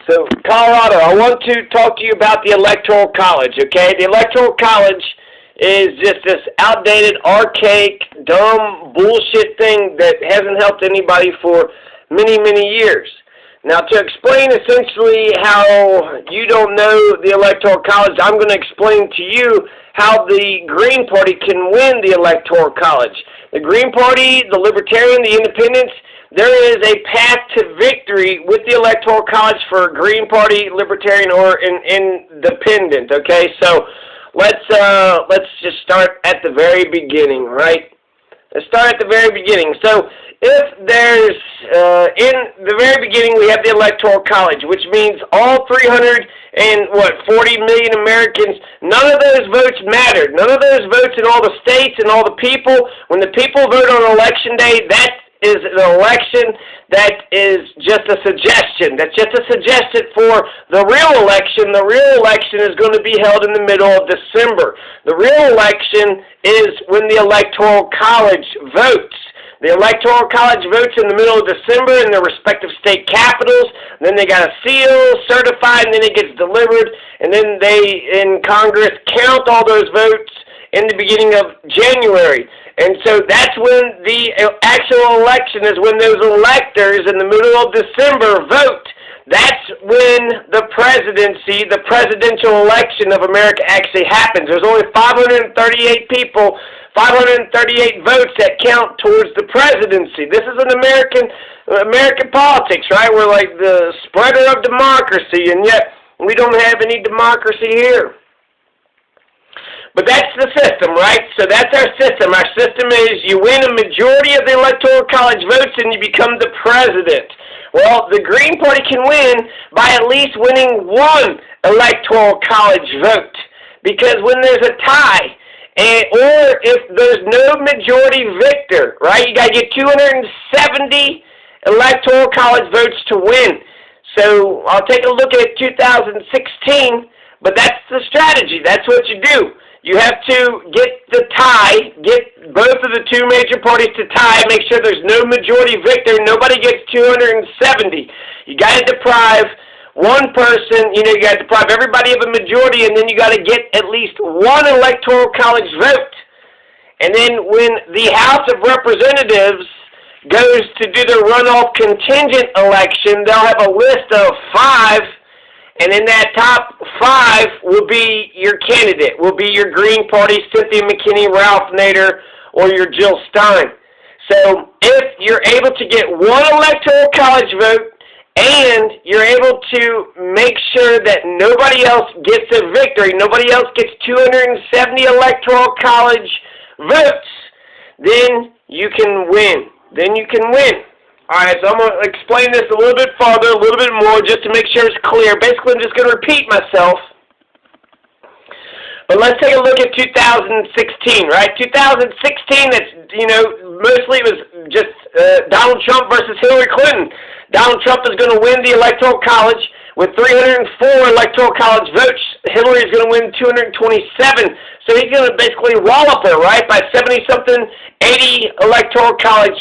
So, Colorado, I want to talk to you about the Electoral College, okay? The Electoral College is just this outdated, archaic, dumb bullshit thing that hasn't helped anybody for many, many years. Now, to explain essentially how you don't know the Electoral College, I'm going to explain to you how the Green Party can win the Electoral College. The Green Party, the Libertarian, the Independents, there is a path to victory with the Electoral College for Green Party, Libertarian, or Independent, okay? So let's just start at the very beginning, right? Let's start at the very beginning. So if there's, in the very beginning, we have the Electoral College, which means all 340 million Americans, none of those votes mattered. None of those votes in all the states and all the people, when the people vote on Election Day, that is an election that is just a suggestion. That's just a suggestion for the real election. The real election is going to be held in the middle of December. The real election is when the Electoral College votes. The Electoral College votes in the middle of December in their respective state capitals. Then they got a seal, certified, and then it gets delivered. And then they, in Congress, count all those votes in the beginning of January. And so that's when the actual election is, when those electors in the middle of December vote. That's when the presidency, the presidential election of America actually happens. There's only 538 people, 538 votes that count towards the presidency. This is an American politics, right? We're like the spreader of democracy, and yet we don't have any democracy here. But that's the system, right? So that's our system. Our system is you win a majority of the Electoral College votes and you become the president. Well, the Green Party can win by at least winning one Electoral College vote. Because when there's a tie, or if there's no majority victor, right, you got to get 270 Electoral College votes to win. So I'll take a look at 2016, but that's the strategy. That's what you do. You have to get the tie, get both of the two major parties to tie, make sure there's no majority victor, nobody gets 270. You got to deprive one person, you got to deprive everybody of a majority, and then you got to get at least one Electoral College vote. And then when the House of Representatives goes to do the runoff contingent election, they'll have a list of 5. And in that top 5 will be your candidate, will be your Green Party, Cynthia McKinney, Ralph Nader, or your Jill Stein. So if you're able to get one Electoral College vote and you're able to make sure that nobody else gets a victory, nobody else gets 270 Electoral College votes, then you can win. Then you can win. Alright, so I'm going to explain this a little bit farther, a little bit more, just to make sure it's clear. Basically, I'm just going to repeat myself. But let's take a look at 2016, right? 2016, that's, mostly it was just Donald Trump versus Hillary Clinton. Donald Trump is going to win the Electoral College with 304 Electoral College votes. Hillary is going to win 227. So he's going to basically wallop her, right, by 70-something, 80 Electoral College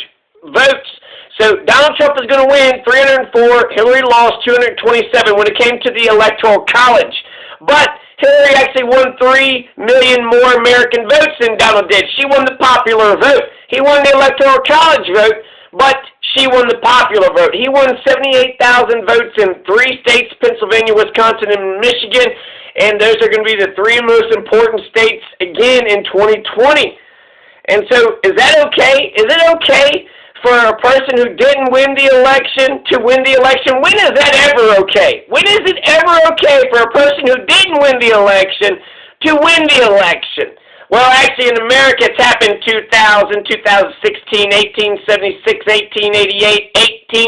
votes. So Donald Trump is going to win 304. Hillary lost 227 when it came to the Electoral College. But Hillary actually won 3 million more American votes than Donald did. She won the popular vote. He won the Electoral College vote, but she won the popular vote. He won 78,000 votes in 3 states, Pennsylvania, Wisconsin, and Michigan. And those are going to be the 3 most important states again in 2020. And so is that okay? Is it okay for a person who didn't win the election to win the election? When is that ever okay? When is it ever okay for a person who didn't win the election to win the election? Well, actually, in America, it's happened 2000, 2016, 1876, 1888,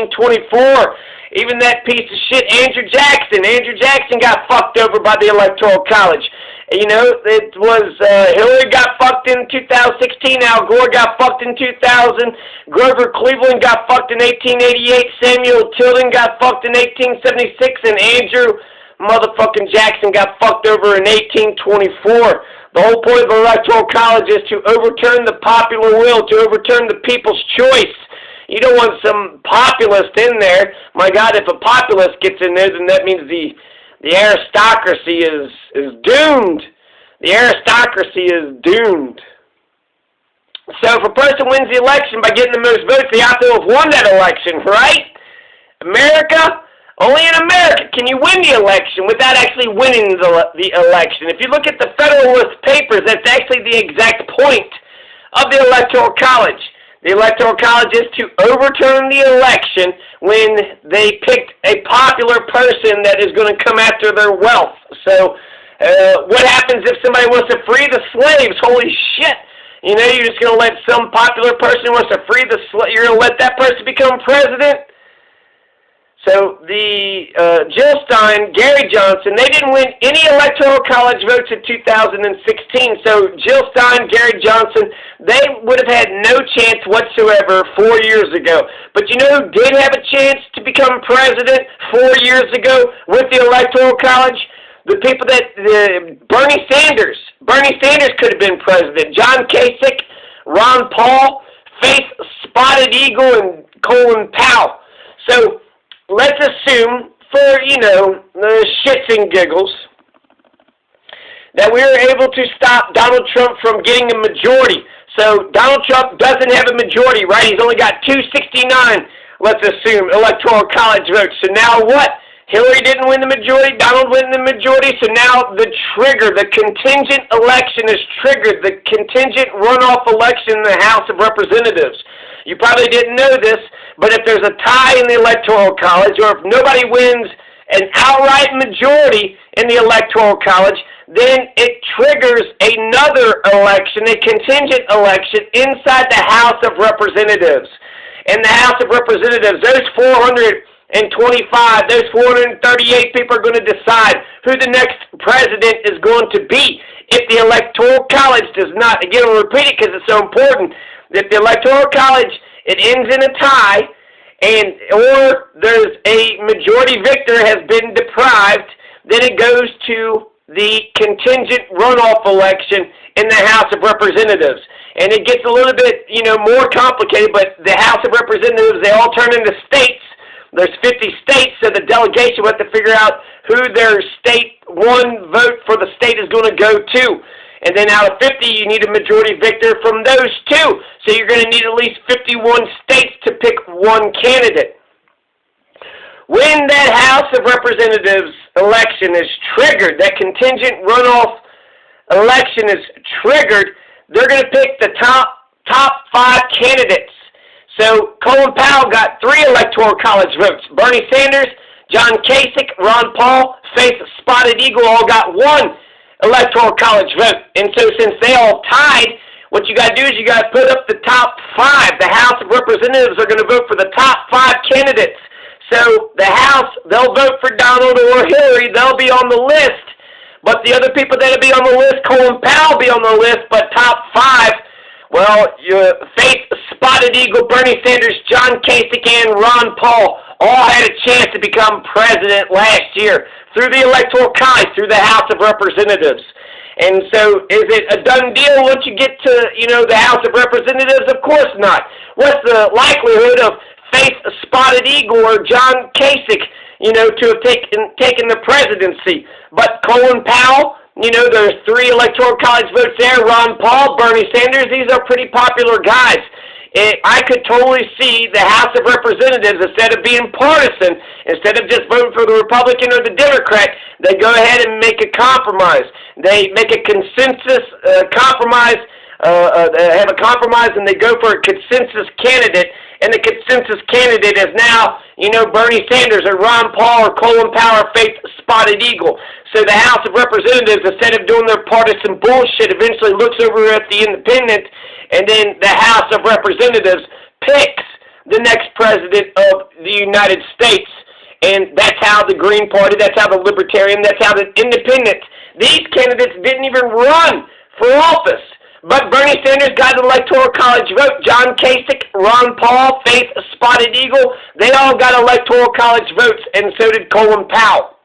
1824. Even that piece of shit, Andrew Jackson. Andrew Jackson got fucked over by the Electoral College. It was Hillary got fucked in 2016, Al Gore got fucked in 2000, Grover Cleveland got fucked in 1888, Samuel Tilden got fucked in 1876, and Andrew motherfucking Jackson got fucked over in 1824. The whole point of the Electoral College is to overturn the popular will, to overturn the people's choice. You don't want some populist in there. My God, if a populist gets in there, then that means the aristocracy is doomed. The aristocracy is doomed. So if a person wins the election by getting the most votes, they have to have won that election, right? America, only in America can you win the election without actually winning the election. If you look at the Federalist Papers, that's actually the exact point of the Electoral College. The Electoral College is to overturn the election when they picked a popular person that is going to come after their wealth. So what happens if somebody wants to free the slaves? Holy shit. You know, you're just going to let some popular person who wants to free the slaves, you're going to let that person become president? So the Jill Stein, Gary Johnson, they didn't win any Electoral College votes in 2016. So Jill Stein, Gary Johnson, they would have had no chance whatsoever 4 years ago. But you know who did have a chance to become president 4 years ago with the Electoral College? The people that, Bernie Sanders. Bernie Sanders could have been president. John Kasich, Ron Paul, Faith Spotted Eagle, and Colin Powell. So let's assume, for, you know, the shits and giggles, that we were able to stop Donald Trump from getting a majority. So Donald Trump doesn't have a majority, right? He's only got 269, let's assume, Electoral College votes. So now what? Hillary didn't win the majority, Donald won the majority, so now the trigger, the contingent election is triggered, the contingent runoff election in the House of Representatives. You probably didn't know this, but if there's a tie in the Electoral College, or if nobody wins an outright majority in the Electoral College, then it triggers another election, a contingent election inside the House of Representatives. In the House of Representatives, those 425, those 438 people are going to decide who the next president is going to be. If the Electoral College does not, again, I'll repeat it because it's so important, if the Electoral College, it ends in a tie, or there's a majority victor has been deprived, then it goes to the contingent runoff election in the House of Representatives. And it gets a little bit, you know, more complicated, but the House of Representatives, they all turn into states. There's 50 states, so the delegation will have to figure out who their state one vote for the state is going to go to. And then out of 50, you need a majority victor from those two. So you're going to need at least 51 states to pick one candidate. When that House of Representatives election is triggered, that contingent runoff election is triggered, they're going to pick the top 5 candidates. So Colin Powell got 3 Electoral College votes. Bernie Sanders, John Kasich, Ron Paul, Faith Spotted Eagle all got 1 Electoral College vote. And so since they all tied, what you got to do is you got to put up the top 5. The House of Representatives are going to vote for the top 5 candidates. So the House, they'll vote for Donald or Hillary. They'll be on the list. But the other people that will be on the list, Colin Powell will be on the list, but top 5, well, your Faith Spotted Eagle, Bernie Sanders, John Kasich, and Ron Paul all had a chance to become president last year through the Electoral College, through the House of Representatives. And so is it a done deal once you get to, you know, the House of Representatives? Of course not. What's the likelihood of Faith Spotted Eagle or John Kasich, you know, to have taken the presidency? But Colin Powell, you know, there's 3 Electoral College votes there. Ron Paul, Bernie Sanders, these are pretty popular guys. I could totally see the House of Representatives, instead of being partisan, instead of just voting for the Republican or the Democrat, they go ahead and make a compromise. They make a consensus compromise, have a compromise, and they go for a consensus candidate. And the consensus candidate is now, you know, Bernie Sanders or Ron Paul or Colin Powell or Faith Spotted Eagle. So the House of Representatives, instead of doing their partisan bullshit, eventually looks over at the independent, and then the House of Representatives picks the next president of the United States. And that's how the Green Party, that's how the Libertarian, that's how the Independent, these candidates didn't even run for office. But Bernie Sanders got an Electoral College vote. John Kasich, Ron Paul, Faith Spotted Eagle, they all got Electoral College votes, and so did Colin Powell.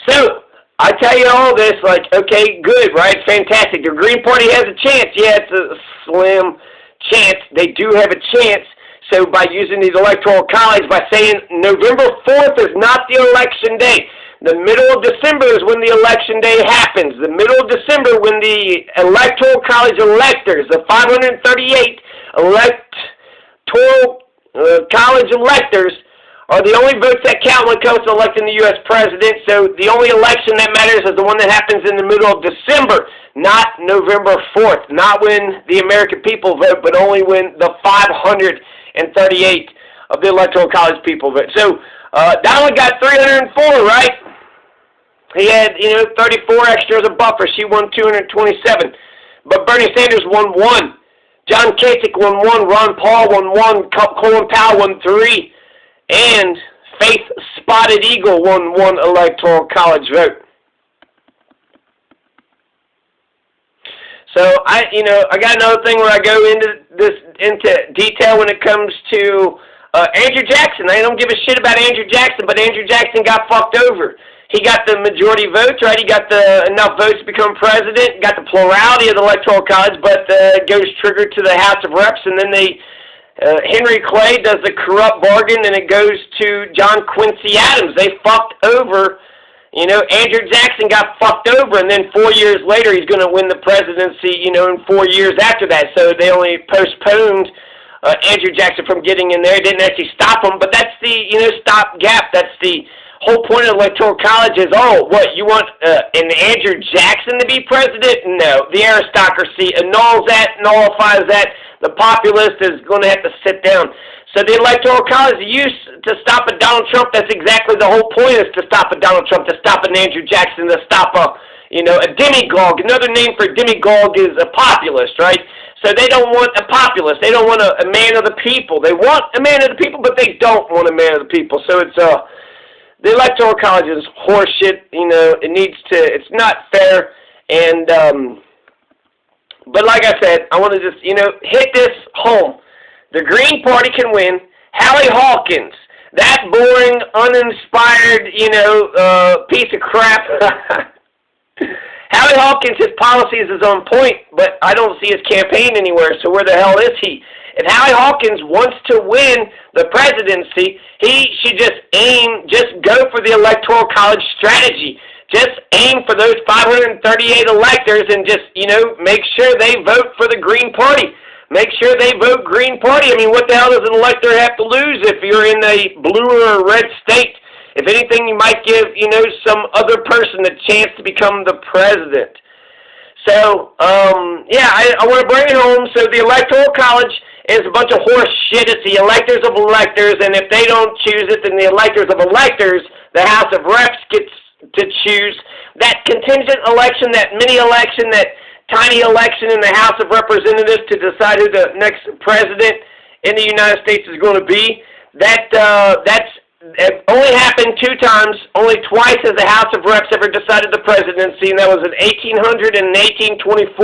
So, I tell you all this, like, okay, good, right? Fantastic. The Green Party has a chance. Yeah, it's a slim chance. They do have a chance. So by using the Electoral College, by saying November 4th is not the election day. The middle of December is when the election day happens. The middle of December when the Electoral College electors, the 538 Electoral College electors, are the only votes that count when it comes to electing the U.S. president. So the only election that matters is the one that happens in the middle of December, not November 4th. Not when the American people vote, but only when the 538 of the Electoral College people vote. So Donald got 304, right? He had, 34 extra as a buffer. She won 227. But Bernie Sanders won 1. John Kasich won 1. Ron Paul won 1. Colin Powell won 3. And Faith Spotted Eagle won 1 Electoral College vote. So I got another thing where I go into detail when it comes to Andrew Jackson. I don't give a shit about Andrew Jackson, but Andrew Jackson got fucked over. He got the majority votes, right? He got enough votes to become president. Got the plurality of the Electoral College, but it goes triggered to the House of Reps, and then Henry Clay does the corrupt bargain, and it goes to John Quincy Adams. They fucked over, Andrew Jackson got fucked over, and then 4 years later he's going to win the presidency, in 4 years after that. So they only postponed Andrew Jackson from getting in there. It didn't actually stop him, but that's the, stopgap. That's the whole point of the Electoral College is, you want an Andrew Jackson to be president? No. The aristocracy annuls that, nullifies that. The populace is going to have to sit down. So the Electoral College is used to stop a Donald Trump. That's exactly the whole point, is to stop a Donald Trump, to stop an Andrew Jackson, to stop a demagogue. Another name for demagogue is a populist, right? So they don't want a populist. They don't want a man of the people. They want a man of the people, but they don't want a man of the people. So it's the Electoral College is horseshit. It's not fair. And but like I said, I want to just hit this home. The Green Party can win. Hallie Hawkins, that boring, uninspired, piece of crap. Hallie Hawkins, his policies is on point, but I don't see his campaign anywhere, so where the hell is he? If Hallie Hawkins wants to win the presidency, he should just go for the Electoral College strategy. Just aim for those 538 electors and just, make sure they vote for the Green Party. Make sure they vote Green Party. I mean, what the hell does an elector have to lose if you're in a blue or a red state? If anything, you might give, some other person a chance to become the president. So, I want to bring it home. So the Electoral College is a bunch of horse shit. It's the electors of electors, and if they don't choose it, then the electors of electors, the House of Reps, gets to choose. That contingent election, that mini election, that tiny election in the House of Representatives to decide who the next president in the United States is going to be, that's it only happened 2 times. Only twice has the House of Reps ever decided the presidency, and that was in 1800 and in 1824.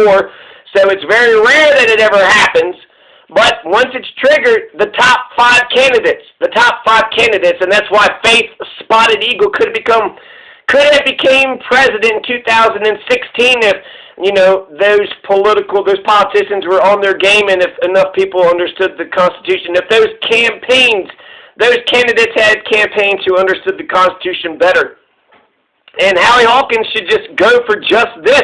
So it's very rare that it ever happens. But once it's triggered, the top 5 candidates, and that's why Faith Spotted Eagle could have became president in 2016 if those politicians were on their game, and if enough people understood the Constitution. If those candidates had campaigns who understood the Constitution better. And Hallie Hawkins should just go for just this.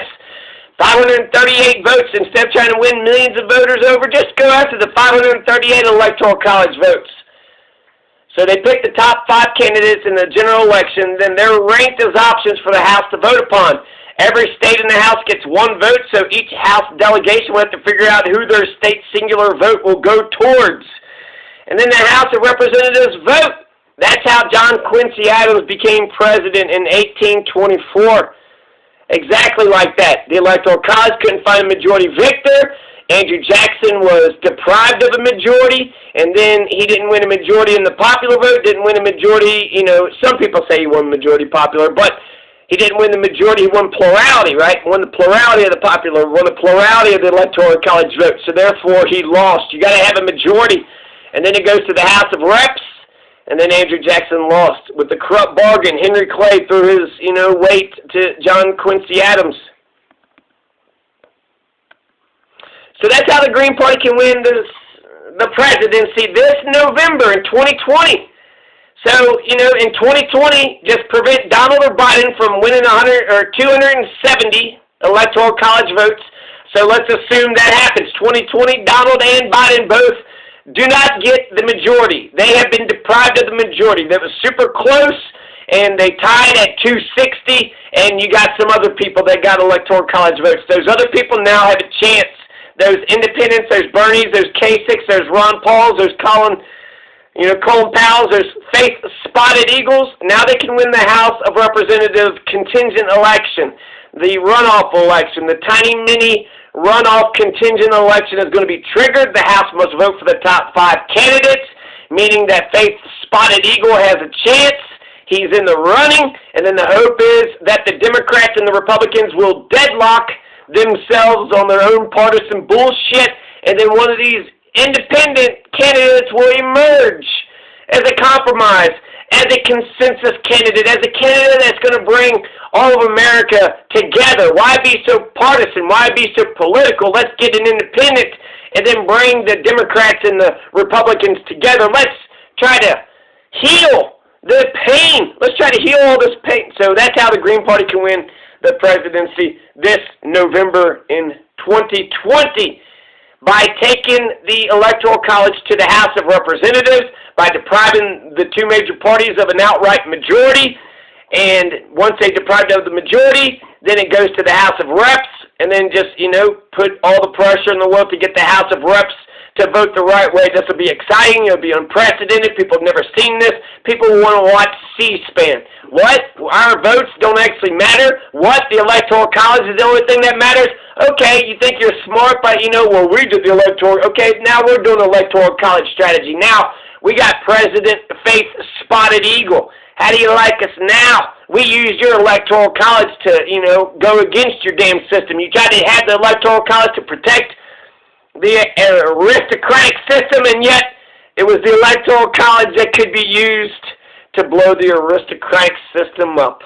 538 votes. Instead of trying to win millions of voters over, just go after the 538 Electoral College votes. So they pick the top 5 candidates in the general election, then they're ranked as options for the House to vote upon. Every state in the House gets 1 vote, so each House delegation will have to figure out who their state singular vote will go towards. And then the House of Representatives vote. That's how John Quincy Adams became president in 1824. Exactly like that. The Electoral College couldn't find a majority victor. Andrew Jackson was deprived of a majority, and then he didn't win a majority in the popular vote, didn't win a majority, some people say he won majority popular, but he didn't win the majority, he won plurality, right? Won the plurality of the popular, won the plurality of the Electoral College vote, so therefore he lost. You got to have a majority. And then it goes to the House of Reps, and then Andrew Jackson lost. With the corrupt bargain, Henry Clay threw his, weight to John Quincy Adams. So that's how the Green Party can win the presidency this November in 2020. So, in 2020, just prevent Donald or Biden from winning 100 or 270 electoral college votes. So let's assume that happens. 2020, Donald and Biden both do not get the majority. They have been deprived of the majority. That was super close, and they tied at 260, and you got some other people that got electoral college votes. Those other people now have a chance. Those independents, those Bernies, those Kasichs, those Ron Pauls, those Colin Powells, those faith-spotted eagles, now they can win the House of Representatives contingent election, the runoff election, the tiny mini runoff contingent election is going to be triggered. The House must vote for the top 5 candidates, meaning that faith-spotted eagle has a chance. He's in the running, and then the hope is that the Democrats and the Republicans will deadlock themselves on their own partisan bullshit, and then one of these independent candidates will emerge as a compromise, as a consensus candidate, as a candidate that's going to bring all of America together. Why be so partisan? Why be so political? Let's get an independent and then bring the Democrats and the Republicans together. Let's try to heal the pain. Let's try to heal all this pain. So that's how the Green Party can win the presidency this November in 2020. By taking the Electoral College to the House of Representatives, by depriving the 2 major parties of an outright majority, and once they deprive it of the majority, then it goes to the House of Reps, and then just, put all the pressure in the world to get the House of Reps to vote the right way. This will be exciting. It'll be unprecedented. People have never seen this. People want to watch C-SPAN. What? Our votes don't actually matter? What? The Electoral College is the only thing that matters? Okay, you think you're smart, but we did the Electoral. Okay, now we're doing Electoral College strategy. Now, we got President Faith Spotted Eagle. How do you like us now? We use your Electoral College to, go against your damn system. You tried to have the Electoral College to protect the aristocratic system, and yet it was the Electoral College that could be used to blow the aristocratic system up.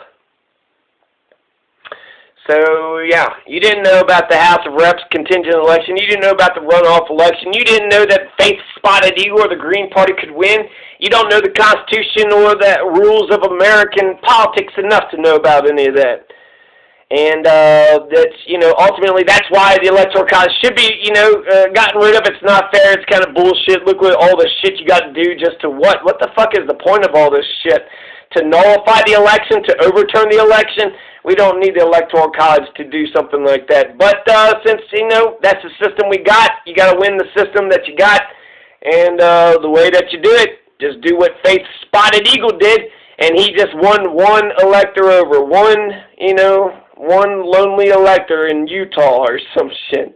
So, yeah, you didn't know about the House of Reps contingent election. You didn't know about the runoff election. You didn't know that faith-spotted eagle or the Green Party could win. You don't know the Constitution or the rules of American politics enough to know about any of that. And that's, ultimately that's why the Electoral College should be, gotten rid of. It's not fair. It's kind of bullshit. Look at all the shit you got to do just to what? What the fuck is the point of all this shit? To nullify the election, to overturn the election? We don't need the Electoral College to do something like that. But since, that's the system we got, you got to win the system that you got. And the way that you do it, just do what Faith Spotted Eagle did. And he just won one elector over. One lonely elector in Utah or some shit.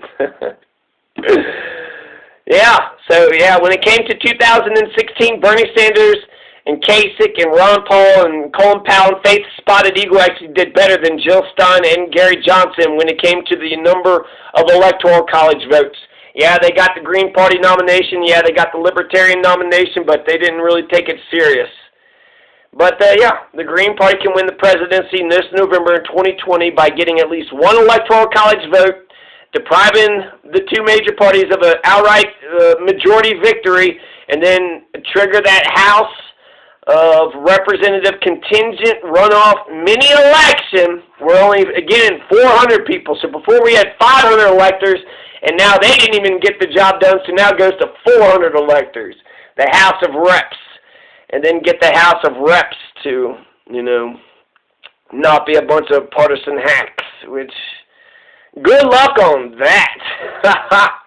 When it came to 2016, Bernie Sanders and Kasich and Ron Paul and Colin Powell and Faith Spotted Eagle actually did better than Jill Stein and Gary Johnson when it came to the number of Electoral College votes. Yeah, they got the Green Party nomination. Yeah, they got the Libertarian nomination, but they didn't really take it serious. But, the Green Party can win the presidency this November in 2020 by getting at least one Electoral College vote, depriving the 2 major parties of an outright majority victory, and then trigger that House of Representative contingent runoff mini-election. We're only, again, 400 people. So before we had 500 electors, and now they didn't even get the job done, so now it goes to 400 electors, the House of Reps. And then get the House of Reps to, not be a bunch of partisan hacks, which, good luck on that.